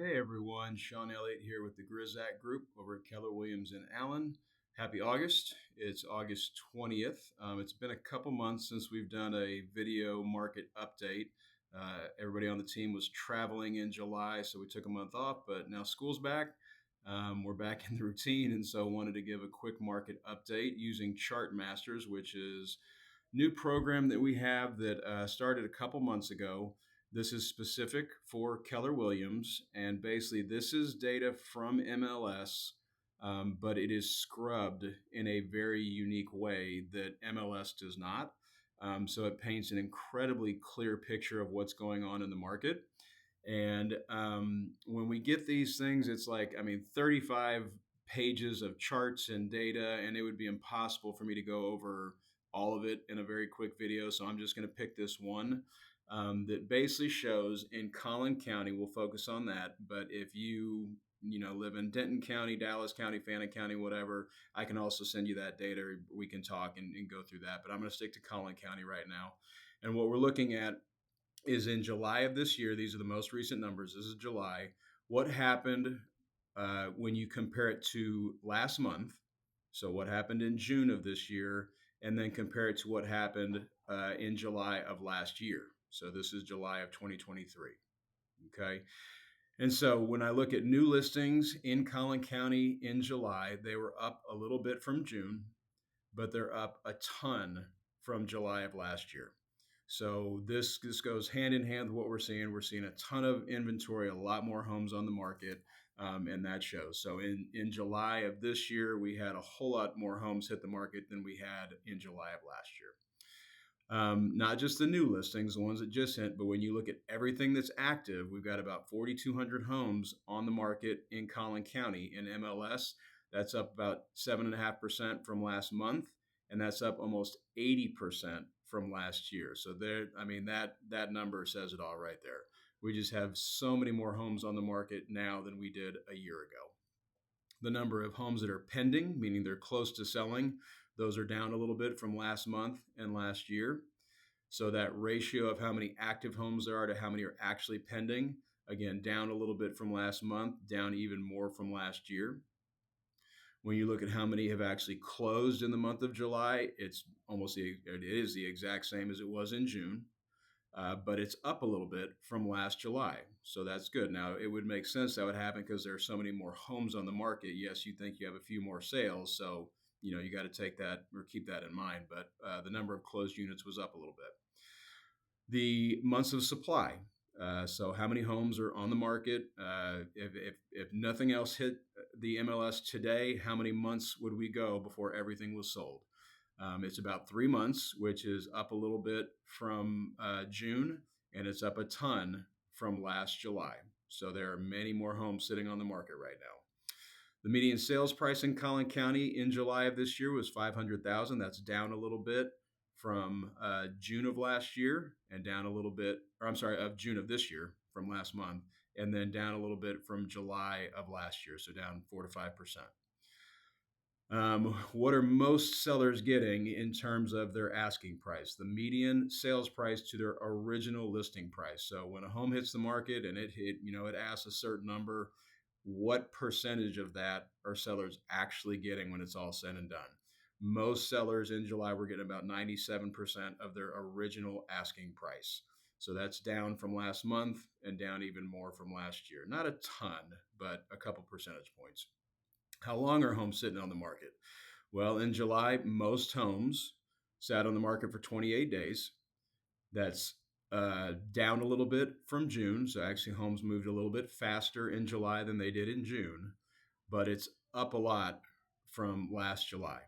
Hey everyone, Sean Elliott here with the Grizzak Group over at Keller Williams and Allen. Happy August. It's August 20th. It's been a couple months since we've done a video market update. Everybody on the team was traveling in July, so we took a month off, but now school's back. We're back in the routine, and so wanted to give a quick market update using Chart Masters, which is a new program that we have that started a couple months ago. This is specific for Keller Williams, and basically, this is data from MLS, but it is scrubbed in a very unique way that MLS does not. So it paints an incredibly clear picture of what's going on in the market. And when we get these things, it's like, 35 pages of charts and data, and it would be impossible for me to go over all of it in a very quick video. So I'm just going to pick this one that basically shows in Collin County. We'll focus on that. But if you live in Denton County, Dallas County, Fannin County, whatever, I can also send you that data. We can talk and go through that. But I'm going to stick to Collin County right now. And what we're looking at is in July of this year. These are the most recent numbers. This is July. What happened when you compare it to last month? So what happened in June of this year, and then compare it to what happened in July of last year. So this is July of 2023. Okay. And so when I look at new listings in Collin County in July, they were up a little bit from June, but they're up a ton from July of last year. So this goes hand in hand with what we're seeing. We're seeing a ton of inventory, a lot more homes on the market, and that shows. So in July of this year, we had a whole lot more homes hit the market than we had in July of last year. Not just the new listings, the ones that just hit, but when you look at everything that's active, we've got about 4,200 homes on the market in Collin County in MLS. That's up about 7.5% from last month, and that's up almost 80% from last year. So that number says it all right there. We just have so many more homes on the market now than we did a year ago. The number of homes that are pending, meaning they're close to selling, those are down a little bit from last month and last year. So that ratio of how many active homes there are to how many are actually pending, again, down a little bit from last month, down even more from last year. When you look at how many have actually closed in the month of July, it is the exact same as it was in June. But it's up a little bit from last July. So that's good. Now, it would make sense that would happen because there are so many more homes on the market. Yes, you think you have a few more sales. So, you got to take that or keep that in mind. But the number of closed units was up a little bit. The months of supply. So how many homes are on the market? If nothing else hit the MLS today, how many months would we go before everything was sold? It's about 3 months, which is up a little bit from June, and it's up a ton from last July. So there are many more homes sitting on the market right now. The median sales price in Collin County in July of this year was $500,000. That's down a little bit from June of last year, and down a little bit, of June of this year from last month, and then down a little bit from July of last year. So down 4 to 5%. What are most sellers getting in terms of their asking price? The median sales price to their original listing price. So when a home hits the market and it asks a certain number, what percentage of that are sellers actually getting when it's all said and done? Most sellers in July were getting about 97% of their original asking price. So that's down from last month and down even more from last year. Not a ton, but a couple percentage points. How long are homes sitting on the market? Well, in July, most homes sat on the market for 28 days. That's down a little bit from June. So actually, homes moved a little bit faster in July than they did in June, but it's up a lot from last July.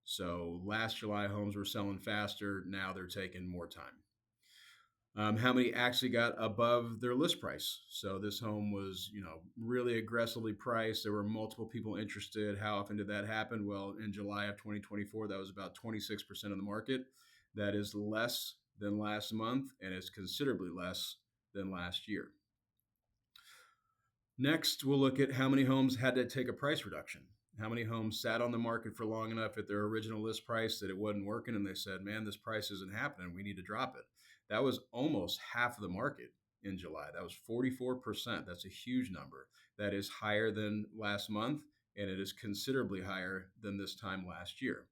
So last July, homes were selling faster. Now they're taking more time. How many actually got above their list price? So this home was, really aggressively priced. There were multiple people interested. How often did that happen? Well, in July of 2024, that was about 26% of the market. That is less than last month, and it's considerably less than last year. Next, we'll look at how many homes had to take a price reduction. How many homes sat on the market for long enough at their original list price that it wasn't working, and they said, man, this price isn't happening. We need to drop it. That was almost half of the market in July. That was 44%. That's a huge number. That is higher than last month, and it is considerably higher than this time last year.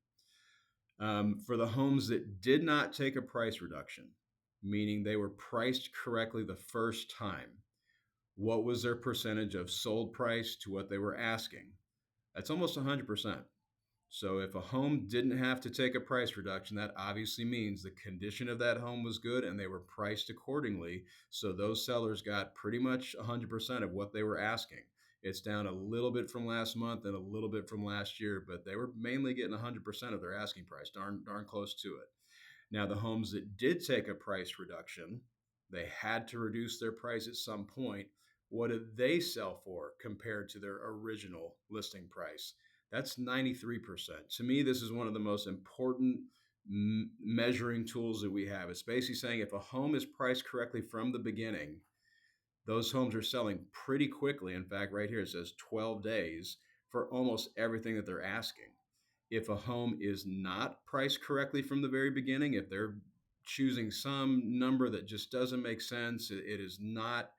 For the homes that did not take a price reduction, meaning they were priced correctly the first time, what was their percentage of sold price to what they were asking? That's almost 100%. So if a home didn't have to take a price reduction, that obviously means the condition of that home was good and they were priced accordingly. So those sellers got pretty much 100% of what they were asking. It's down a little bit from last month and a little bit from last year, but they were mainly getting 100% of their asking price, darn close to it. Now, the homes that did take a price reduction, they had to reduce their price at some point. What did they sell for compared to their original listing price? That's 93%. To me, this is one of the most important measuring tools that we have. It's basically saying if a home is priced correctly from the beginning, those homes are selling pretty quickly. In fact, right here it says 12 days for almost everything that they're asking. If a home is not priced correctly from the very beginning, if they're choosing some number that just doesn't make sense, it is not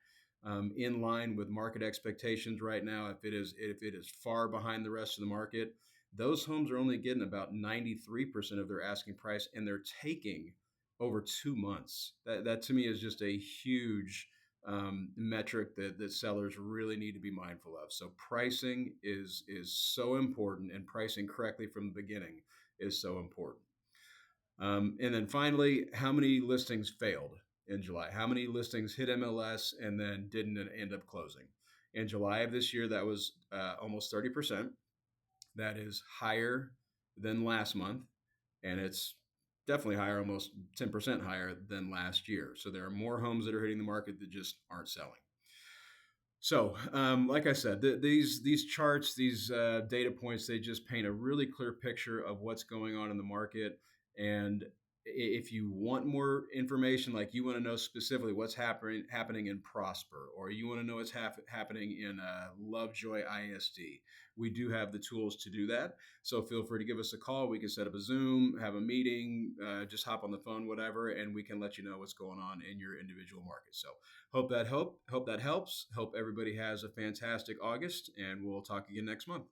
in line with market expectations right now. If it is far behind the rest of the market, those homes are only getting about 93% of their asking price, and they're taking over 2 months. That to me is just a huge metric that sellers really need to be mindful of. So pricing is so important, and pricing correctly from the beginning is so important. And then finally, how many listings failed in July? How many listings hit MLS and then didn't end up closing? In July of this year, that was almost 30%. That is higher than last month, and it's definitely higher, almost 10% higher than last year. So there are more homes that are hitting the market that just aren't selling. So, like I said, these charts, these data points, they just paint a really clear picture of what's going on in the market. And if you want more information, like you want to know specifically what's happening in Prosper, or you want to know what's happening in Lovejoy ISD, we do have the tools to do that. So feel free to give us a call. We can set up a Zoom, have a meeting, just hop on the phone, whatever, and we can let you know what's going on in your individual market. So hope that helps. Hope everybody has a fantastic August, and we'll talk again next month.